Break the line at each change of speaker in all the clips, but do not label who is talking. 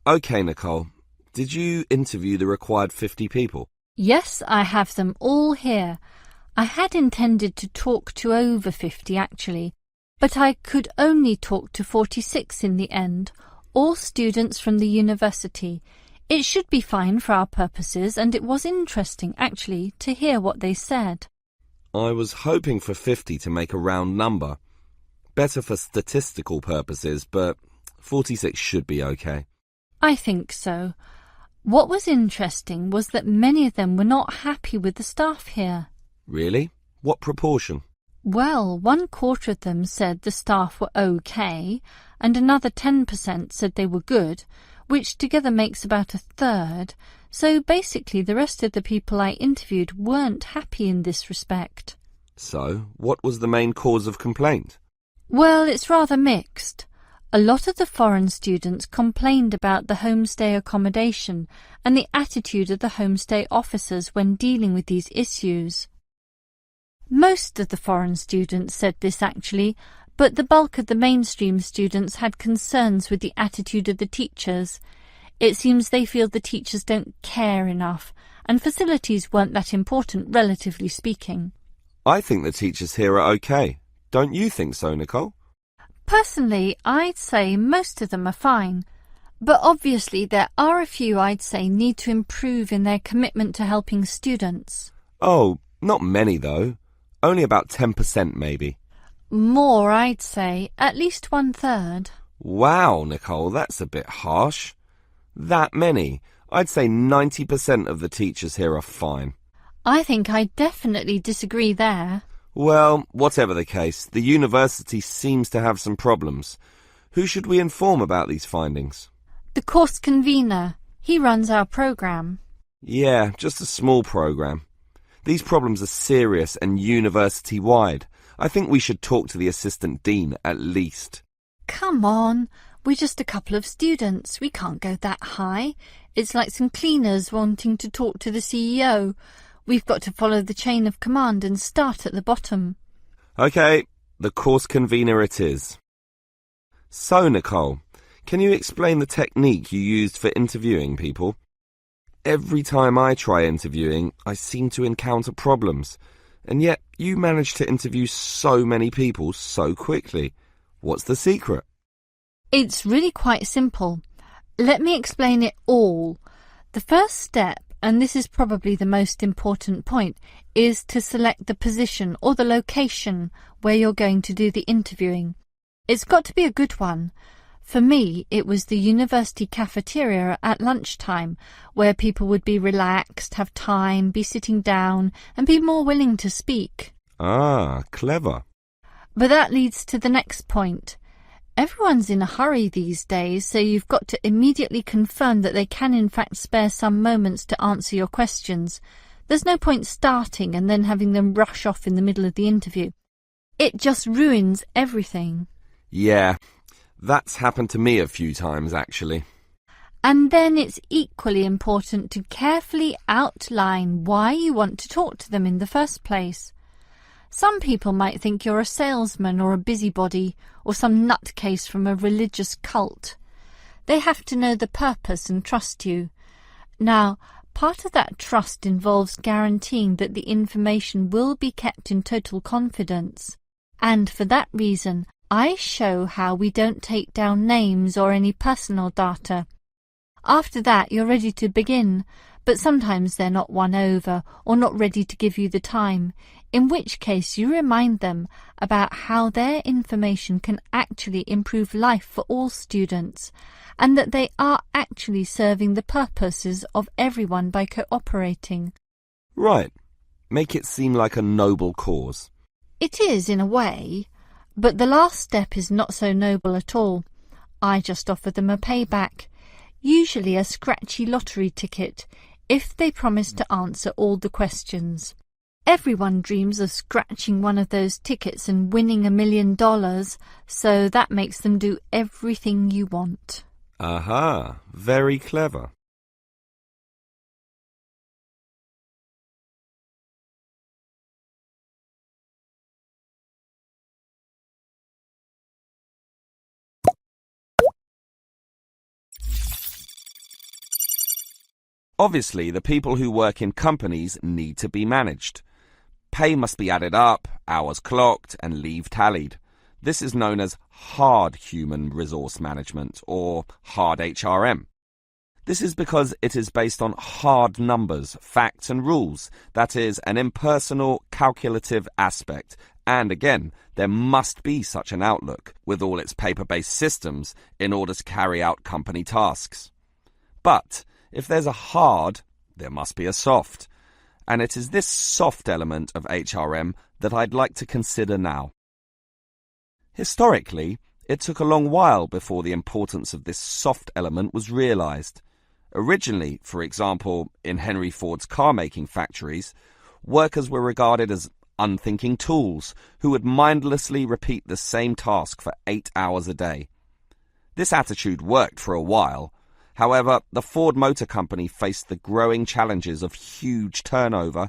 Okay, Nicole. Did you interview the required 50 people?
Yes, I have them all here. I had intended to talk to over 50 actually, but I could only talk to 46 in the end, all students from the university. It should be fine for our purposes, and it was interesting actually to hear what they said.
I was hoping for 50 to make a round number. Better for statistical purposes, but 46 should be okay.
I think so. What was interesting was that many of them were not happy with the staff here.
Really? What proportion?
Well, 1/4 of them said the staff were okay, and another 10% said they were good, which together makes about 1/3. So basically the rest of the people I interviewed weren't happy in this respect.
So, what was the main cause of complaint?
Well, it's rather mixed. A lot of the foreign students complained about the homestay accommodation and the attitude of the homestay officers when dealing with these issues. Most of the foreign students said this actually, but the bulk of the mainstream students had concerns with the attitude of the teachers. It seems they feel the teachers don't care enough, and facilities weren't that important, relatively speaking.
I think the teachers here are okay. Don't you think so, Nicole?
Personally, I'd say most of them are fine, but obviously there are a few I'd say need to improve in their commitment to helping students.
Oh, not many though. Only about 10% maybe.
More, I'd say, at least 1/3.
Wow, Nicole, that's a bit harsh. That many? I'd say 90% of the teachers here are fine.
I think I definitely disagree there.
Well, whatever the case, the university seems to have some problems. Who should we inform about these findings?
The course convener. He runs our program.
Yeah, just a small program. These problems are serious and university-wide. I think we should talk to the assistant dean at least.
Come on, we're just a couple of students. We can't go that high. It's like some cleaners wanting to talk to the CEO. We've got to follow the chain of command and start at the bottom.
Okay, the course convener it is. So, Nicole, can you explain the technique you used for interviewing people? Every time I try interviewing, I seem to encounter problems, and yet you manage to interview so many people so quickly. What's the secret?
It's really quite simple. Let me explain it all. The first step, and this is probably the most important point, is to select the position or the location where you're going to do the interviewing. It's got to be a good one. For me, it was the university cafeteria at lunchtime, where people would be relaxed, have time, be sitting down, and be more willing to speak.
Ah, clever.
But that leads to the next point. Everyone's in a hurry these days, so you've got to immediately confirm that they can in fact spare some moments to answer your questions. There's no point starting and then having them rush off in the middle of the interview. It just ruins everything.
Yeah, that's happened to me a few times actually.
And then it's equally important to carefully outline why you want to talk to them in the first place. Some people might think you're a salesman or a busybody or some nutcase from a religious cult. They have to know the purpose and trust you. Now, part of that trust involves guaranteeing that the information will be kept in total confidence. And for that reason, I show how we don't take down names or any personal data. After that, you're ready to begin, but sometimes they're not won over or not ready to give you the time, in which case you remind them about how their information can actually improve life for all students, and that they are actually serving the purposes of everyone by cooperating.
Right. Make it seem like a noble cause.
It is in a way, but the last step is not so noble at all. I just offer them a payback, usually a scratchy lottery ticket, if they promise to answer all the questions. Everyone dreams of scratching one of those tickets and winning $1 million, so that makes them do everything you want.
Aha, very clever. Obviously, the people who work in companies need to be managed. Pay must be added up, hours clocked, and leave tallied. This is known as hard human resource management, or hard HRM. This is because it is based on hard numbers, facts and rules. That is, an impersonal, calculative aspect. And again, there must be such an outlook, with all its paper-based systems, in order to carry out company tasks. But if there's a hard, there must be a soft. And it is this soft element of HRM that I'd like to consider now. Historically, it took a long while before the importance of this soft element was realized. Originally, for example, in Henry Ford's car-making factories, workers were regarded as unthinking tools who would mindlessly repeat the same task for 8 hours a day. This attitude worked for a while. However, the Ford Motor Company faced the growing challenges of huge turnover,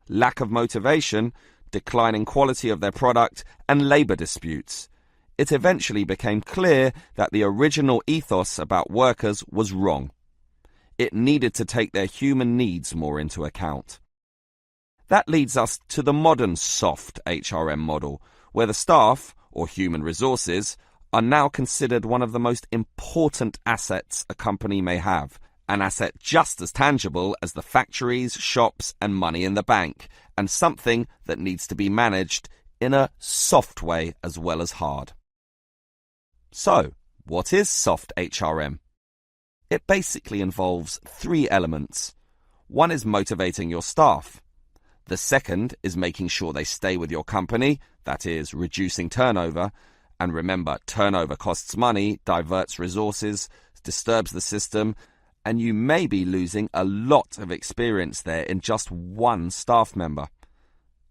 lack of motivation, declining quality of their product, and labor disputes. It eventually became clear that the original ethos about workers was wrong. It needed to take their human needs more into account. That leads us to the modern soft HRM model, where the staff, or human resources, are now considered one of the most important assets a company may have, an asset just as tangible as the factories, shops, and money in the bank, and something that needs to be managed in a soft way as well as hard. So, what is soft HRM? It basically involves 3 elements. One is motivating your staff. The second is making sure they stay with your company, that is, reducing turnover. And remember, turnover costs money, diverts resources, disturbs the system, and you may be losing a lot of experience there in just one staff member.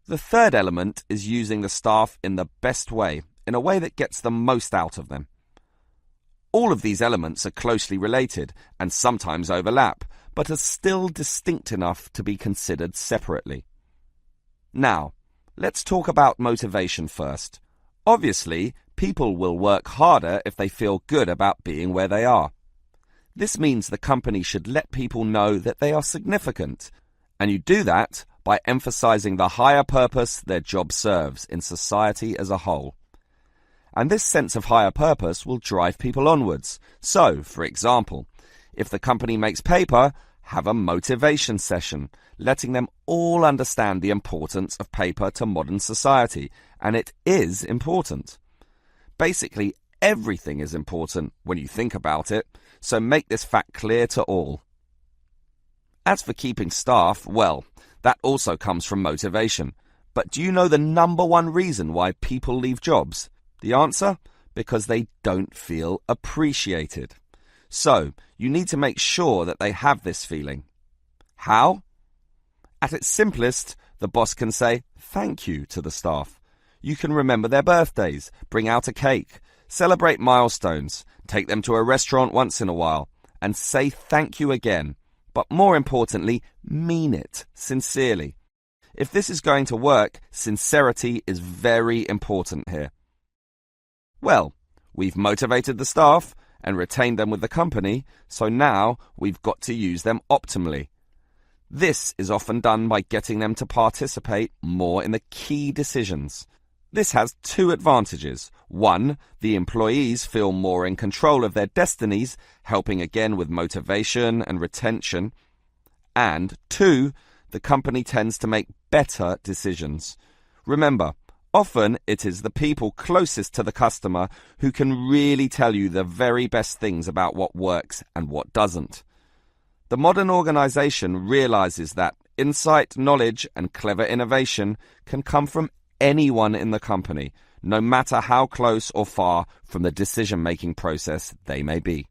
The third element is using the staff in the best way, in a way that gets the most out of them. All of these elements are closely related and sometimes overlap, but are still distinct enough to be considered separately. Now, let's talk about motivation first. Obviously, people will work harder if they feel good about being where they are. This means the company should let people know that they are significant, and you do that by emphasizing the higher purpose their job serves in society as a whole. And this sense of higher purpose will drive people onwards. So, for example, if the company makes paper, have a motivation session, letting them all understand the importance of paper to modern society, and it is important. Basically, everything is important when you think about it, so make this fact clear to all. As for keeping staff, well, that also comes from motivation. But do you know the number one reason why people leave jobs? The answer? Because they don't feel appreciated. So, you need to make sure that they have this feeling. How? At its simplest, the boss can say thank you to the staff. You can remember their birthdays, bring out a cake, celebrate milestones, take them to a restaurant once in a while, and say thank you again. But more importantly, mean it sincerely. If this is going to work, sincerity is very important here. Well, we've motivated the staff and retained them with the company, so now we've got to use them optimally. This is often done by getting them to participate more in the key decisions. This has 2 advantages. 1, the employees feel more in control of their destinies, helping again with motivation and retention. And 2, the company tends to make better decisions. Remember, often it is the people closest to the customer who can really tell you the very best things about what works and what doesn't. The modern organization realizes that insight, knowledge, and clever innovation can come from anyone in the company, no matter how close or far from the decision-making process they may be.